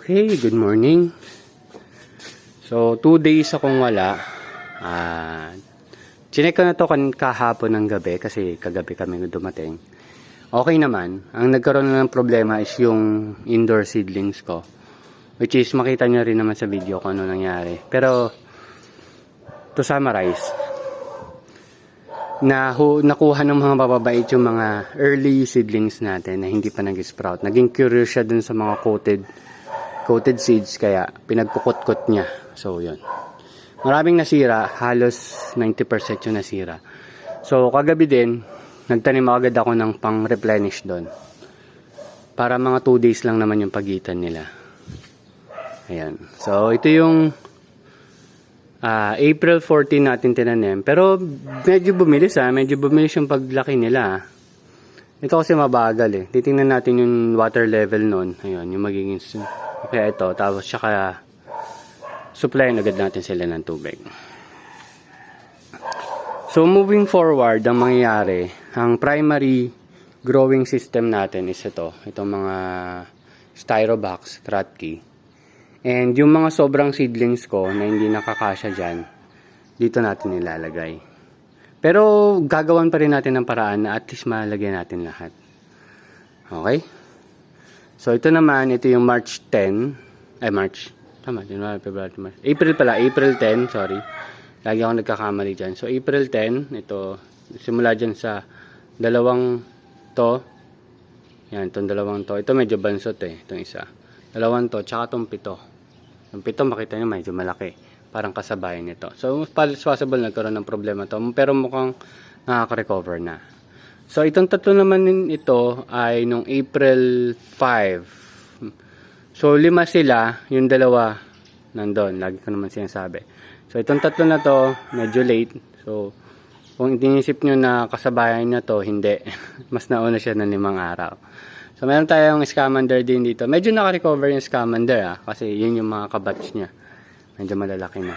Okay, good morning. So, 2 days akong wala. Chinek ko na to kahapon ng gabi kasi kagabi kami dumating. Okay naman. Ang nagkaroon na ng problema is yung indoor seedlings ko. Which is, makita nyo rin naman sa video kung ano nangyari. Pero, to summarize, nakuha ng mga mababait yung mga early seedlings natin na hindi pa nag-sprout. Naging curious siya dun sa mga coated seeds, kaya pinagkukot-kot niya. So, yun. Maraming nasira. Halos 90% yung nasira. So, kagabi din, nagtanim agad ako ng pang-replenish doon. Para mga 2 days lang naman yung pagitan nila. Ayan. So, ito yung April 14 natin tinanim. Pero, medyo bumilis Medyo bumilis yung paglaki nila. Ito kasi mabagal Titingnan natin yung water level nun. Ayan, yung magiging kaya ito. Tapos, saka supplyan agad natin sila ng tubig. So, moving forward, ang mangyayari, ang primary growing system natin is ito. Itong mga styrobox, Kratky. And yung mga sobrang seedlings ko na hindi nakakasya dyan, dito natin nilalagay. Pero gagawan pa rin natin ng paraan na at least malagyan natin lahat. Okay? So ito naman, ito yung March 10. April pala, April 10, sorry. Lagi ako nagkakamali dyan. So April 10, ito, simula dyan sa dalawang to. Yan, itong dalawang to. Ito medyo bansot itong isa. Dalawang to, tsaka itong pito. Yung pito, makita nyo, medyo malaki. Parang kasabayan nito. So, possible nagkaroon ng problema to. Pero mukhang nakaka-recover na. So, itong tatlo naman ito ay nung April 5. So, 5 sila. Yung dalawa nandun. Lagi ko naman sinasabi. So, itong tatlo na to, medyo late. So, kung inisip nyo na kasabayan na to, hindi. Mas nauna siya ng 5 araw. So, meron tayong Scamander din dito. Medyo naka-recover yung Scamander kasi yun yung mga kabatch niya. Medyo malalaki na.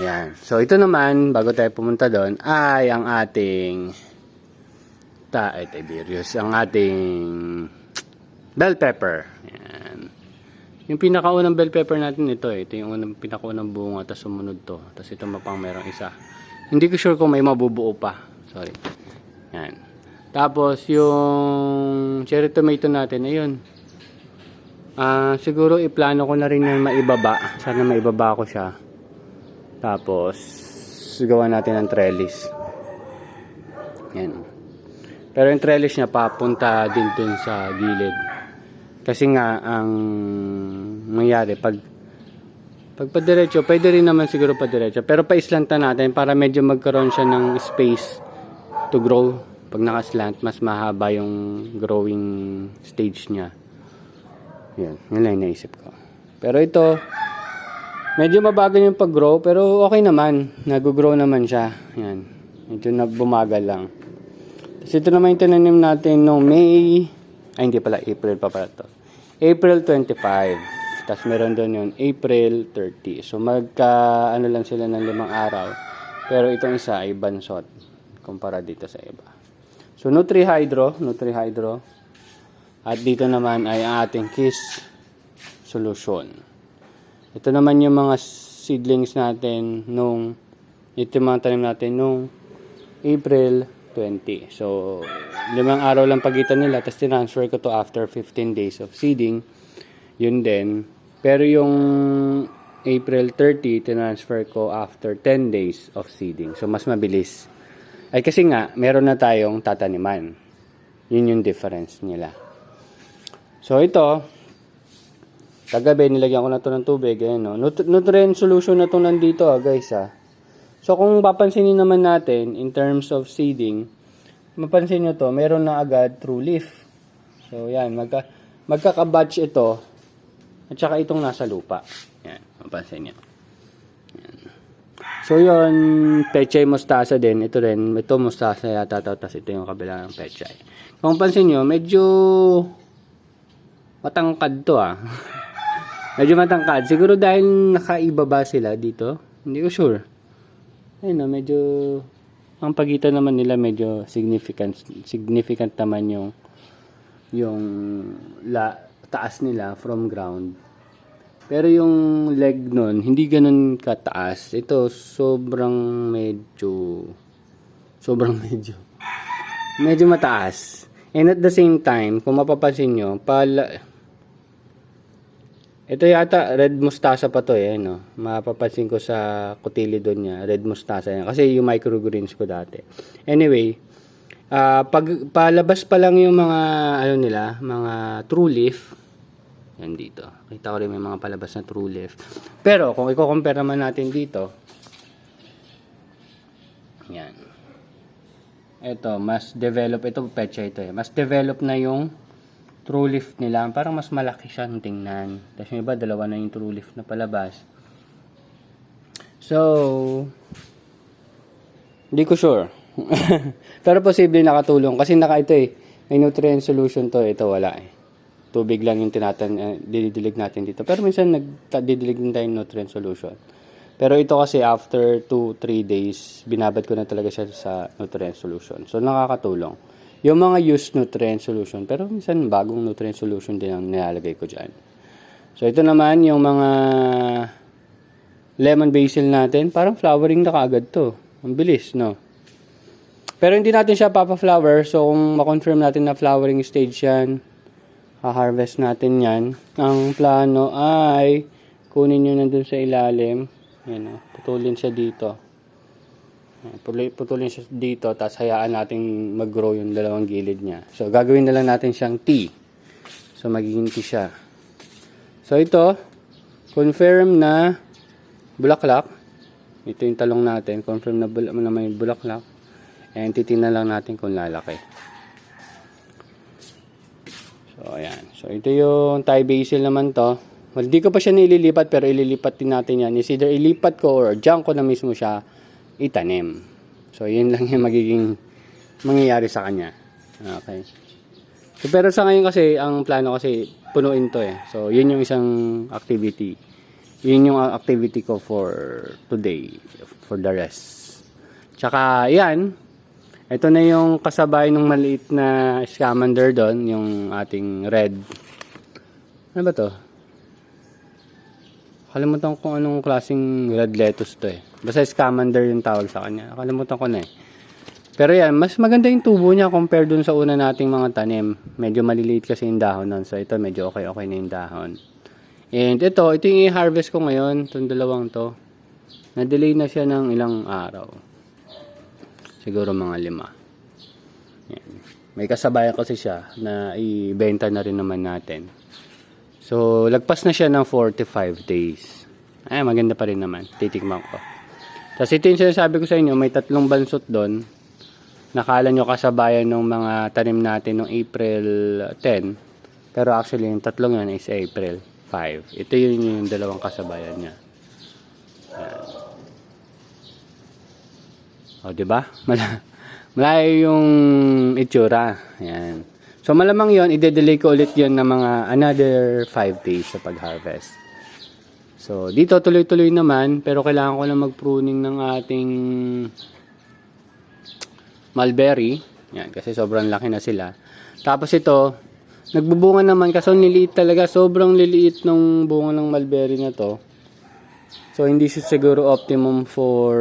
Yan. So, ito naman, bago tayo pumunta doon, ay ang ating Tiberius. Ang ating bell pepper. Yan. Yung pinakaunang bell pepper natin ito Ito yung pinakaunang bunga, tapos sumunod to. Tapos ito mapang merong isa. Hindi ko sure kung may mabubuo pa. Sorry. Yan. Tapos, yung cherry tomato natin, ayun. Siguro, iplano ko na rin yung maibaba. Sana maibaba ko siya. Tapos, gawa natin ng trellis. Yan. Pero yung trellis niya, papunta din dun sa gilid. Kasi nga, ang mangyari, pag padiretso, pwede rin naman siguro padiretso. Pero paislanta natin para medyo magkaroon siya ng space to grow. Pag nakaslant, mas mahaba yung growing stage niya. Yun lang yung naisip ko. Pero ito, medyo mabagal yung pag-grow, pero okay naman. Nag-grow naman siya. Yan. Medyo bumagal lang. Tapos ito naman yung tinanim natin noong May, hindi pala, April pa pala to. April 25. Tapos meron doon yun, April 30. So ano lang sila ng 5 araw. Pero itong isa ay bansot kumpara dito sa iba. So, Nutri-Hydro. At dito naman ay ating Kiss Solution. Ito naman yung mga seedlings natin ito mga tanim natin nung April 20. So, 5 araw lang pagitan nila. Tapos, transfer ko to after 15 days of seeding. Yun din. Pero yung April 30, transfer ko after 10 days of seeding. So, mas mabilis. Ay kasi nga, meron na tayong tataniman. Yun yung difference nila. So ito, kagabi nilagyan ko na to ng tubig. Ayan, nutrient solution na to nandito guys. So kung papansinin naman natin, in terms of seeding, mapansin nyo to, meron na agad true leaf. So yan, magkakabatch ito, at saka itong nasa lupa. Yan, mapansin nyo. So yun, pechay mustasa din. Ito rin, ito mustasa yata. Tapos ito yung kabilang pechay. Kung pansin nyo, medyo matangkad to Medyo matangkad. Siguro dahil nakaibaba sila dito. Hindi ko sure. Ayun medyo ang pagitan naman nila medyo significant naman yung taas nila from ground. Pero yung leg nun, hindi ganun kataas. Ito, sobrang medyo mataas. And at the same time, kung mapapansin nyo, ito yata, red mustasa pa to no? Mapapansin ko sa cotyledon niya, red mustasa yan. Kasi yung microgreens ko dati. Anyway, pag palabas pa lang yung mga, mga true leaf, yan dito. Kita ko rin may mga palabas na true leaf. Pero, kung i-compare naman natin dito, yan. Ito, mas develop, ito pecha ito mas develop na yung true leaf nila, parang mas malaki siyang tingnan. Tapos yung iba, dalawa na yung true leaf na palabas. So, hindi ko sure. Pero posible nakatulong. Kasi ito may nutrient solution to. Ito wala Tubig lang yung didilig natin dito. Pero minsan nagdidilig din tayo ng nutrient solution. Pero ito kasi after 2-3 days, binabad ko na talaga siya sa nutrient solution. So, nakakatulong. Yung mga used nutrient solution, pero minsan bagong nutrient solution din ang nilalagay ko dyan. So, ito naman yung mga lemon basil natin. Parang flowering na kaagad to. Ang bilis, no? Pero hindi natin siya papa-flower. So, kung makonfirm natin na flowering stage yan, ha-harvest natin yan. Ang plano ay kunin nyo nandun sa ilalim. Yan, putulin siya dito. Putulin siya dito, tapos hayaan natin mag-grow yung dalawang gilid niya. So, gagawin na lang natin siyang tea. So, magiging tea siya. So, ito, confirm na bulaklak. Ito yung talong natin. Confirm na may bulaklak. And titingnan lang natin kung lalaki. So, ayan. So, ito yung Thai basil naman to. Well, di ko pa siya nililipat, pero ililipat din natin yan. Is either ilipat ko or dyan ko na mismo siya itanim. So, yun lang yung magiging mangyayari sa kanya. Okay. So, pero sa ngayon kasi, ang plano kasi, punuin to So, yun yung isang activity. Yun yung activity ko for today. For the rest. Tsaka, yan. Ito na yung kasabay ng maliit na scamander doon. Yung ating red. Ano ba to? Kalimutan ko kung anong klaseng red lettuce to Basta scamander yung tawag sa kanya. Kalimutan ko na Pero yan, mas maganda yung tubo niya compare dun sa una nating mga tanim. Medyo maliliit kasi yung dahon nun. So ito medyo okay na yung dahon. And ito yung i-harvest ko ngayon. Itong dalawang to. Na-delay na siya ng ilang araw. Siguro mga 5. Yan. May kasabayan kasi siya na ibenta na rin naman natin. So, lagpas na siya ng 45 days. Ay, maganda pa rin naman. Titikman ko. Tapos ito yung sinasabi ko sa inyo, may 3 bansot doon. Nakala nyo kasabayan ng mga tanim natin noong April 10. Pero actually, yung 3 yun is April 5. Ito yung 2 kasabayan niya. Ayan. O, diba? Malayo yung itsura. Ayan. So, malamang yon i-delay ko ulit yon na mga another 5 days sa pag-harvest. So, dito tuloy-tuloy naman, pero kailangan ko na mag-pruning ng ating mulberry. Yan, kasi sobrang laki na sila. Tapos ito, nagbubunga naman kasi liliit talaga. Sobrang liliit ng bunga ng mulberry na to. So, hindi siya siguro optimum for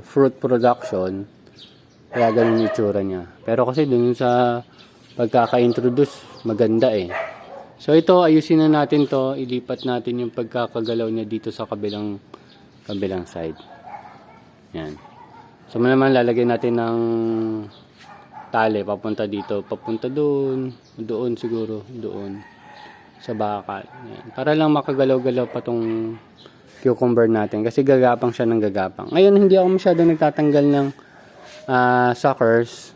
fruit production. Kaya ganun yung itsura niya. Pero kasi dun sa pagkaka-introduce, maganda So ito, ayusin na natin to. Ilipat natin yung pagkakagalaw niya dito sa kabilang side. Yan. So naman lalagyan natin ng tali papunta dito, papunta doon siguro, doon sa bakal. Yan. Para lang makagalaw-galaw pa tong cucumber natin kasi gagapang siya ng gagapang. Ngayon hindi ako masyadong nagtatanggal ng suckers.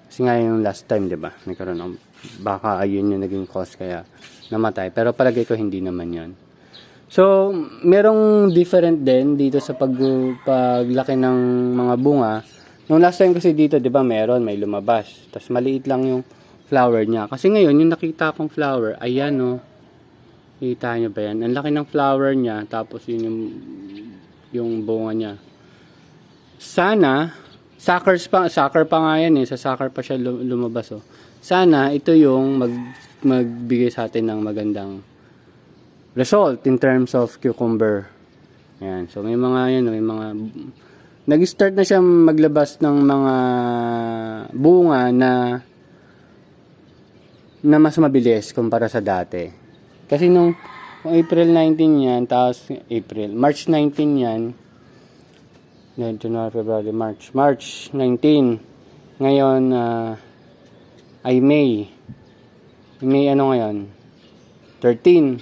Kasi nga yung last time, 'di ba? Nagkaroon ng baka ayun yung naging cause kaya namatay. Pero palagay ko hindi naman 'yon. So, merong different din dito sa paglaki ng mga bunga. Nung last time kasi dito, 'di ba, may lumabas. Tapos maliit lang yung flower niya. Kasi ngayon, yung nakita kong flower, ayan Kita niyo ba yan? Ang laki ng flower niya, tapos yun yung bunga niya. Sana sucker pa nga yan Sa sucker pa siya lumabas Sana ito yung magbigay sa atin ng magandang result in terms of cucumber. Ayan. So may mga nag-start na siya maglabas ng mga bunga na mas mabilis kumpara sa dati. Kasi kung April 19 yan, tapos March 19 yan, January, February, March 19. Ngayon, ay May. May ano ngayon? 13.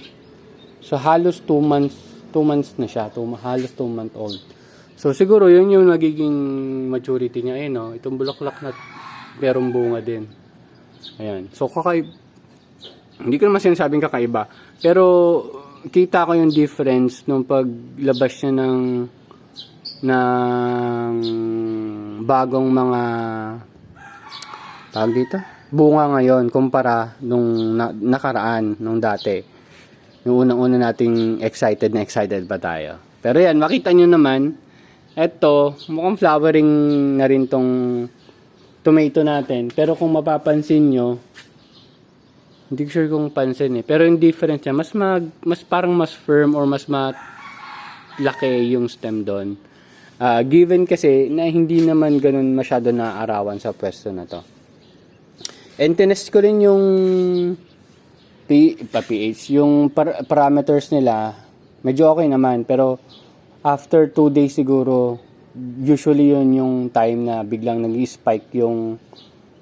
So, halos 2 months na siya. Halos 2 month old. So, siguro yun yung magiging maturity niya. Ayun, no? Itong bulaklak na merong bunga din. Ayan. So, hindi ko naman sinasabing kakaiba. Pero, kita ko yung difference nung paglabas niya ng bagong mga tawag dito, bunga ngayon kumpara nung nakaraan, nung dati. Yung unang-una nating excited pa tayo. Pero yan, makita nyo naman, eto, mukhang flowering na rin tong tomato natin. Pero kung mapapansin nyo, hindi ko sure kung pansin pero yung difference niya, mas parang mas firm or mas laki yung stem doon. Given kasi na hindi naman ganun masyado na arawan sa pwesto na to. And tinest ko rin yung pH, yung parameters nila, medyo okay naman. Pero after 2 days siguro, usually yun yung time na biglang nag-spike yung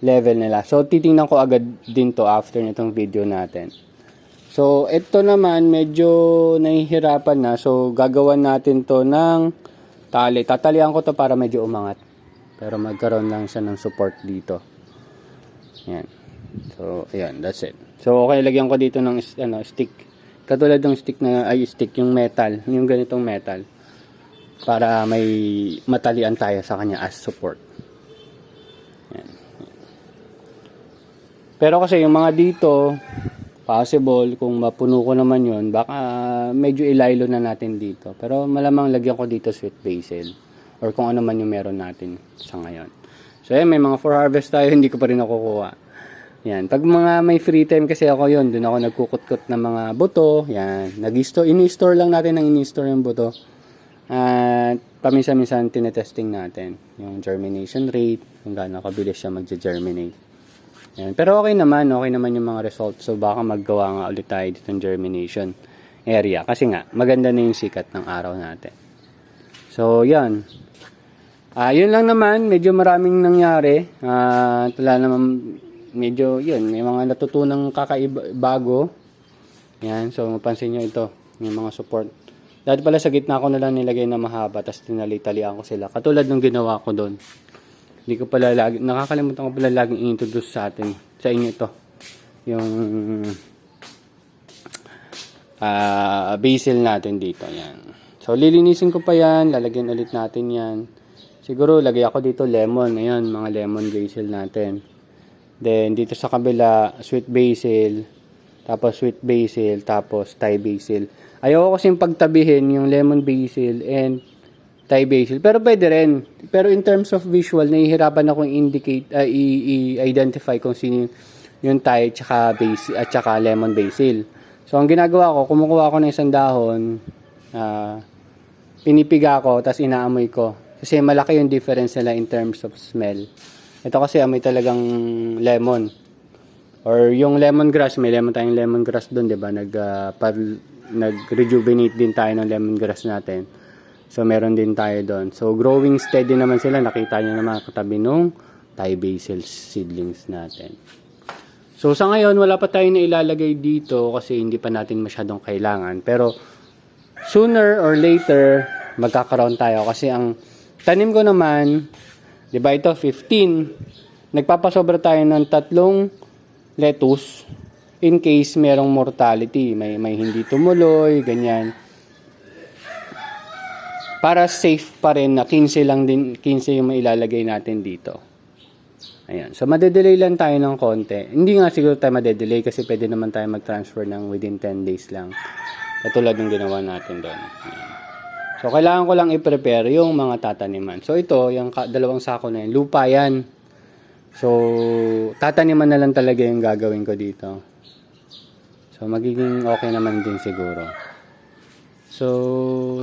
level nila. So titingnan ko agad din to after nitong video natin. So ito naman medyo nahihirapan na. So gagawan natin to ng tali. Tatalian ko to para medyo umangat. Pero magkaroon lang siya ng support dito. Yan. So ayan, that's it. So okay, lagyan ko dito ng stick. Katulad ng stick yung metal, yung ganitong metal. Para may matalian tayo sa kanya as support. Yan. Pero kasi yung mga dito, possible kung mapuno ko naman yun, baka medyo ilaylo na natin dito. Pero malamang lagyan ko dito sweet basil or kung ano man yung meron natin sa ngayon. So may mga for harvest tayo, hindi ko pa rin nakukuha. Yan, pag mga may free time kasi ako yun, doon ako nagkukut-kut ng mga buto. Yan, ini-store lang natin ng ini-store yung buto. At paminsan-minsan tinetesting natin yung germination rate, kung gaano kabilis siya magge-germinate. Yan. Pero okay naman yung mga results. So baka maggawa nga ulit tayo dito ng germination area. Kasi nga, maganda na yung sikat ng araw natin. So yan. Yun lang naman, medyo maraming nangyari. Wala naman, medyo yun, may mga natutunang bago. Yan, so mapansin nyo ito, yung mga support. Dati pala sa gitna ko na lang nilagay na mahaba, tapos tinali-talian ko sila. Katulad ng ginawa ko doon. Hindi ko pala nakakalimutan ko pala laging i-introduce sa inyo ito. Yung basil natin dito. Yan. So, lilinisin ko pa yan. Lalagyan ulit natin yan. Siguro, lagay ako dito lemon. Ayan, mga lemon basil natin. Then, dito sa kabila, sweet basil. Tapos, sweet basil. Tapos, Thai basil. Ayoko kasing pagtabihin yung lemon basil and Thai basil. Pero pwede rin. Pero in terms of visual, nahihirapan akong i-identify kung sino yung Thai at saka lemon basil. So, ang ginagawa ko, kumukuha ko ng isang dahon, pinipiga ko, tapos inaamoy ko. Kasi malaki yung difference nila in terms of smell. Ito kasi amoy talagang lemon. Or yung lemongrass, may tayong lemongrass doon, di ba? Nag-rejuvenate din tayo ng lemongrass natin. So, meron din tayo doon. So, growing steady naman sila. Nakita nyo naman katabi nung Thai basil seedlings natin. So, sa ngayon, wala pa tayo na ilalagay dito kasi hindi pa natin masyadong kailangan. Pero, sooner or later, magkakaroon tayo. Kasi ang tanim ko naman, di ba ito, 15. Nagpapasobra tayo ng 3 lettuce in case merong mortality. May hindi tumuloy, ganyan. Para safe pa rin na 15 yung mailalagay natin dito. Ayan. So, madedelay lang tayo ng konti. Hindi nga siguro tayo madedelay kasi pwede naman tayo mag-transfer ng within 10 days lang. Katulad ng ginawa natin doon. Ayan. So, kailangan ko lang i-prepare yung mga tataniman. So, ito, yung 2 sako na yun. Lupa yan. So, tataniman na lang talaga yung gagawin ko dito. So, magiging okay naman din siguro. So,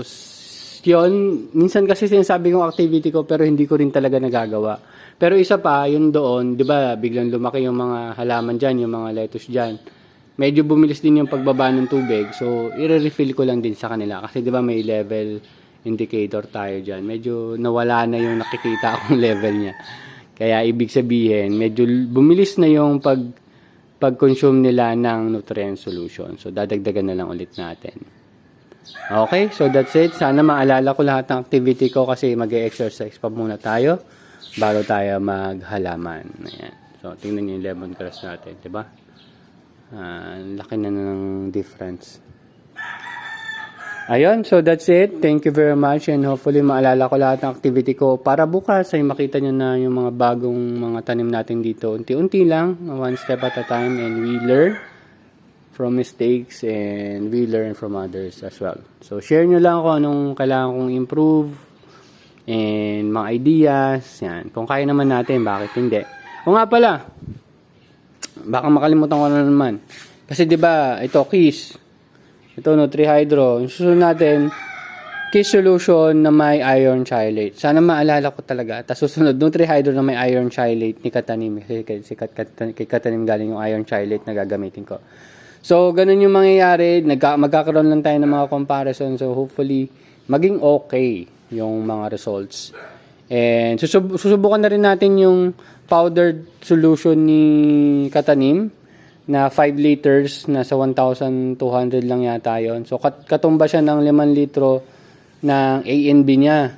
yun. Minsan kasi sinasabi kong activity ko pero hindi ko rin talaga nagagawa. Pero isa pa, yun doon, di ba, biglang lumaki yung mga halaman dyan, yung mga lettuce dyan. Medyo bumilis din yung pagbaba ng tubig. So, i-refill ko lang din sa kanila. Kasi di ba may level indicator tayo dyan. Medyo nawala na yung nakikita akong level niya. Kaya ibig sabihin, medyo bumilis na yung pag-consume nila ng nutrient solution. So, dadagdagan na lang ulit natin. Okay, so that's it. Sana maalala ko lahat ng activity ko kasi mag-exercise pa muna tayo bago tayo maghalaman. Ayan. So, tingnan niyo yung lemongrass natin, di ba? Laki na ng difference. Ayun, so that's it. Thank you very much and hopefully maalala ko lahat ng activity ko para bukas ay makita nyo na yung mga bagong mga tanim natin dito. Unti-unti lang, one step at a time, and we learn from mistakes and we learn from others as well. So share nyo lang kung anong kailangan kong improve and mga ideas. Yan. Kung kaya naman natin, bakit hindi? O nga pala, baka makalimutan ko na naman. Kasi 'di ba, ito Kiss. Ito Nutrihydro. Yung susunod natin, Kiss solution na may iron chelate. Sana maalala ko talaga. Tapos susunod, Nutrihydro na may iron chelate ni Katanim. Kasi kay Katanim galing yung iron chelate na gagamitin ko. So, ganun yung mangyayari. Magkakaroon lang tayo ng mga comparison. So, hopefully, maging okay yung mga results. And susubukan na rin natin yung powdered solution ni Katanim na 5 liters, nasa 1,200 lang yata yun. So, katumba siya ng 5 litro ng A and B niya.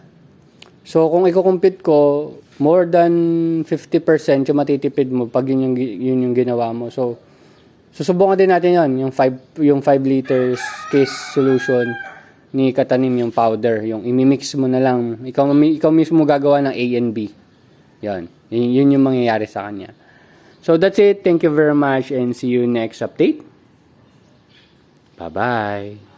So, kung i-compute ko, more than 50% yung matitipid mo pag yun yung ginawa mo. So, susubukan din natin yun, yung 5 liters case solution ni Katanim, yung powder. Yung imimix mo na lang. Ikaw mismo gagawa ng A and B. Yun yung mangyayari sa kanya. So that's it. Thank you very much and see you next update. Bye-bye.